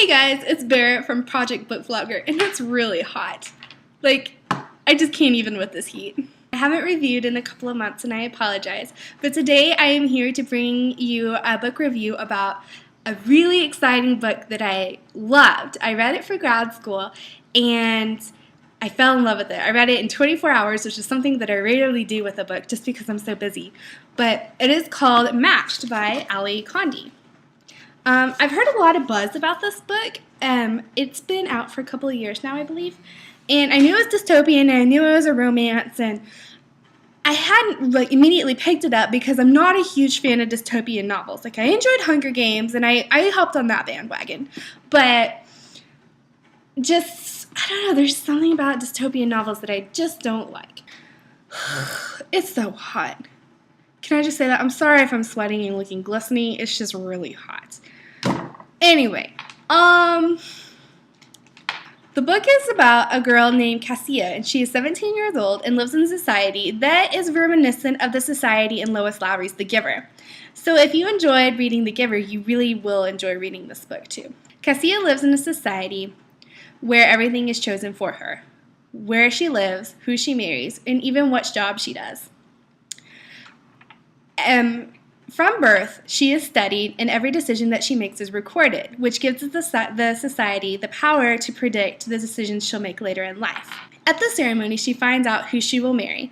Hey guys, it's Barrett from Projectbookvlogger, and it's really hot. Like, I just can't even with this heat. I haven't reviewed in a couple of months and I apologize, but today I am here to bring you a book review about a really exciting book that I loved. I read it for grad school and I fell in love with it. I read it in 24 hours, which is something that I rarely do with a book just because I'm so busy. But it is called Matched by Ally Condie. I've heard a lot of buzz about this book. It's been out for a couple of years now, I believe. And I knew it was dystopian, and I knew it was a romance, and I hadn't immediately picked it up because I'm not a huge fan of dystopian novels. Like, I enjoyed Hunger Games, and I hopped on that bandwagon. But just, I don't know, there's something about dystopian novels that I just don't like. It's so hot. Can I just say that? I'm sorry if I'm sweating and looking glistening. It's just really hot. Anyway, the book is about a girl named Cassia, and she is 17 years old and lives in a society that is reminiscent of the society in Lois Lowry's The Giver. So if you enjoyed reading The Giver, you really will enjoy reading this book too. Cassia lives in a society where everything is chosen for her. Where she lives, who she marries, and even what job she does. From birth, she is studied, and every decision that she makes is recorded, which gives the society the power to predict the decisions she'll make later in life. At the ceremony, she finds out who she will marry,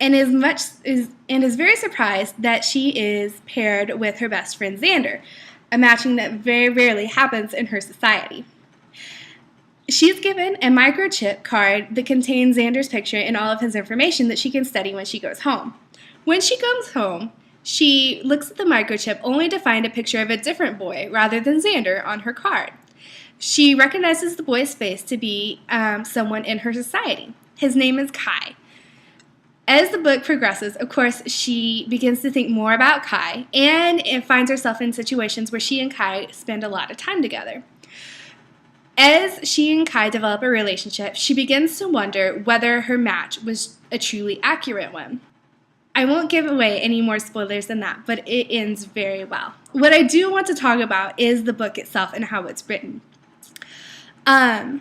and is very surprised that she is paired with her best friend Xander, a matching that very rarely happens in her society. She's given a microchip card that contains Xander's picture and all of his information that she can study when she goes home. When she comes home, she looks at the microchip only to find a picture of a different boy rather than Xander on her card. She recognizes the boy's face to be someone in her society. His name is Kai. As the book progresses, of course, she begins to think more about Kai and finds herself in situations where she and Kai spend a lot of time together. As she and Kai develop a relationship, she begins to wonder whether her match was a truly accurate one. I won't give away any more spoilers than that, but it ends very well. What I do want to talk about is the book itself and how it's written. Ally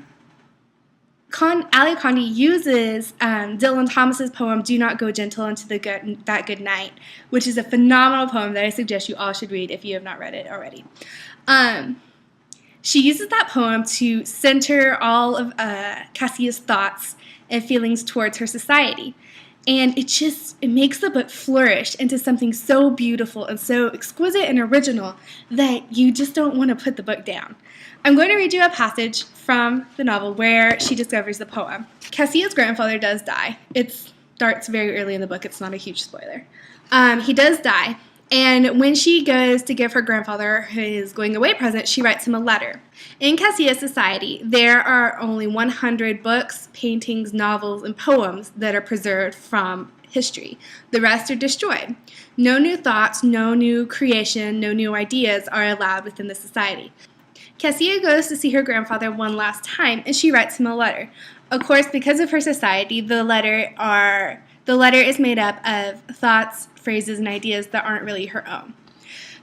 Condie uses Dylan Thomas's poem, Do Not Go Gentle Into That Good Night, which is a phenomenal poem that I suggest you all should read if you have not read it already. She uses that poem to center all of Cassia's thoughts and feelings towards her society. And it makes the book flourish into something so beautiful and so exquisite and original that you just don't want to put the book down. I'm going to read you a passage from the novel where she discovers the poem. Cassia's grandfather does die. It starts very early in the book. It's not a huge spoiler. He does die. And when she goes to give her grandfather his going-away present, she writes him a letter. In Cassia's society, there are only 100 books, paintings, novels, and poems that are preserved from history. The rest are destroyed. No new thoughts, no new creation, no new ideas are allowed within the society. Cassia goes to see her grandfather one last time, and she writes him a letter. Of course, because of her society, the letter is made up of thoughts, phrases, and ideas that aren't really her own.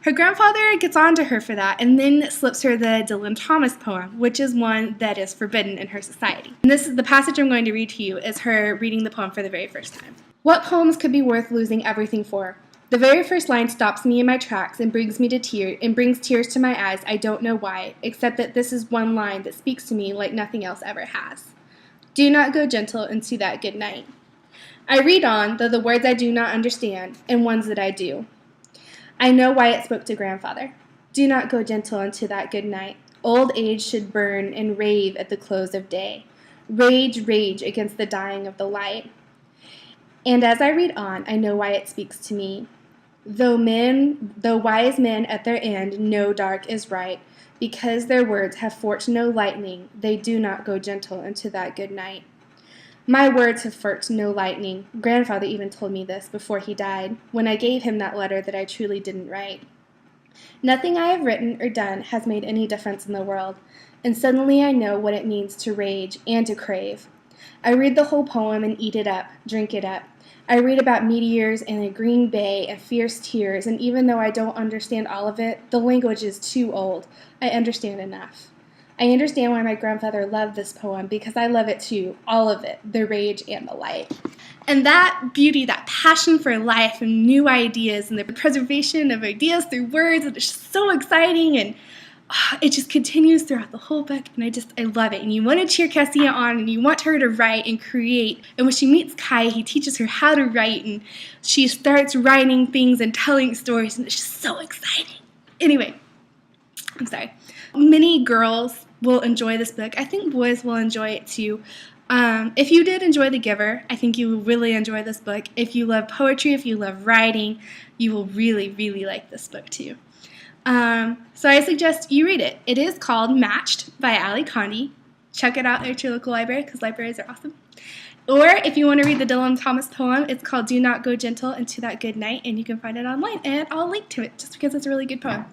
Her grandfather gets on to her for that and then slips her the Dylan Thomas poem, which is one that is forbidden in her society. And this is the passage I'm going to read to you is her reading the poem for the very first time. What poems could be worth losing everything for? The very first line stops me in my tracks and brings tears to my eyes. I don't know why, except that this is one line that speaks to me like nothing else ever has. Do not go gentle into that good night. I read on, though the words I do not understand, and ones that I do. I know why it spoke to grandfather. Do not go gentle into that good night. Old age should burn and rave at the close of day. Rage, rage against the dying of the light. And as I read on, I know why it speaks to me. Though wise men at their end know dark is right, because their words have forked no lightning, they do not go gentle into that good night. My words have forked no lightning. Grandfather even told me this before he died, when I gave him that letter that I truly didn't write. Nothing I have written or done has made any difference in the world, and suddenly I know what it means to rage and to crave. I read the whole poem and eat it up, drink it up. I read about meteors and a green bay and fierce tears, and even though I don't understand all of it, the language is too old. I understand enough. I understand why my grandfather loved this poem, because I love it too, all of it, the rage and the light. And that beauty, that passion for life and new ideas and the preservation of ideas through words, and it's just so exciting, and it just continues throughout the whole book, and I love it. And you want to cheer Cassia on, and you want her to write and create. And when she meets Kai, he teaches her how to write, and she starts writing things and telling stories, and it's just so exciting. Anyway, I'm sorry. Many girls will enjoy this book. I think boys will enjoy it too. If you did enjoy The Giver, I think you will really enjoy this book. If you love poetry, if you love writing, you will really, really like this book too. So I suggest you read it. It is called Matched by Ally Condie. Check it out at your local library, because libraries are awesome. Or if you want to read the Dylan Thomas poem, it's called Do Not Go Gentle Into That Good Night, and you can find it online, and I'll link to it just because it's a really good poem.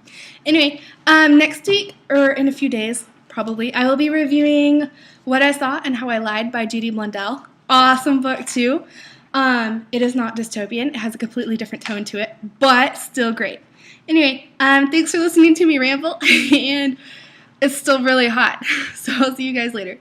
Anyway, next week, or in a few days, probably, I will be reviewing What I Saw and How I Lied by Judy Blundell. Awesome book, too. It is not dystopian. It has a completely different tone to it, but still great. Anyway, thanks for listening to me ramble, and it's still really hot, so I'll see you guys later.